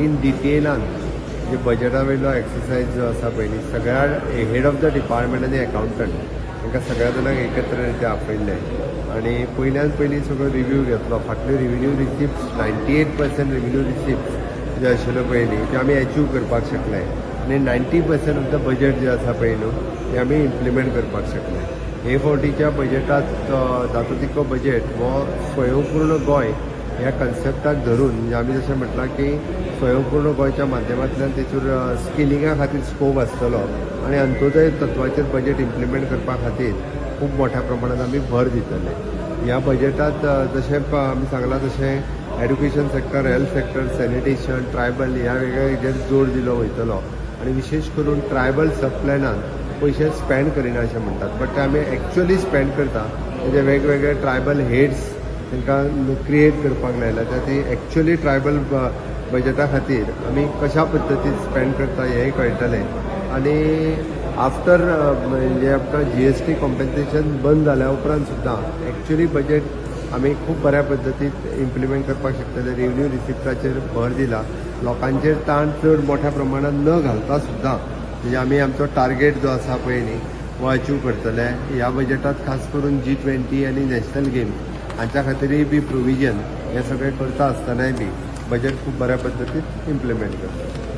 In डिटेलान जे बजेटा वयलो exercise जो आसा पळय न्ही, सगळ्या हेड ऑफ द डिपार्टमेंट आनी अकाउंटंट तांकां सगळ्या जाणांक एकत्र रित्या आपयल्ले आनी पयल्यान पयलीं सगळो रिव्यू घेतलो. फाटल्यो रिव्हेन्यू रिसिप्ट्स 98% रिव्हेन्यू रिसिप्ट्स जे आशिल्ल्यो पळय न्ही ते आमी अचीव करपाक शकले आनी 90% ऑफ द बजेट जे आसा पळय न्हू ते आमी इम्प्लिमेंट करपाक शकले. हे फावटीच्या बजेटांत जाता तितको बजेट हो स्वयंपूर्ण गोंय ह्या कन्सेप्टाक धरून म्हणजे आमी जशें म्हटलां की स्वयंपूर्ण गोंयच्या माध्यमांतल्यान तेतूर स्किलिंगा खातीर स्कोप आसतलो आनी अंत्योदय तत्वाचेर बजेट इम्प्लिमेंट करपा खातीर खूब मोठ्या प्रमाणात आमी भर दितले. ह्या बजेटांत जशें आमी सांगलां तशें education sector, health sector, sanitation, tribal ह्या वेगळ्या हेजेर जोर दिलो वयतलो आनी विशेश करून ट्रायबल सब प्लॅनान पयशे स्पेंड करिना अशें म्हणटात, बट ते आमी एक्चुअली स्पेंड करता. म्हणजे वेगवेगळे ट्रायबल हेड्स तांकां क्रिएट करपाक लायला, त्या ती एक्चुअली ट्रायबल बजेटा खातीर आमी कशा पद्दतीन स्पेंड करता हेंय कळटलें. आनी आफ्टर म्हणजे आमकां GST कॉम्पेन्सेशन बंद जाल्या उपरांत सुद्दां एक्चुअली बजेट आमी खूब बऱ्या पद्दतीन इम्प्लिमेंट करपाक शकतले. रेवन्यू रिसिप्टाचेर भर दिला, लोकांचेर ताण चड मोठ्या प्रमाणात न घालता सुद्दां म्हणजे आमी आमचो टार्गेट जो आसा पळय न्ही हो अचीव करतले. ह्या बजेटांत खास करून G20 आनी नॅशनल गेम्स हांच्या खातीरय बी प्रोविजन हे सगळें करता आसतनाय बी बजेट खूब बऱ्या पद्दतीन इम्प्लिमेंट करता.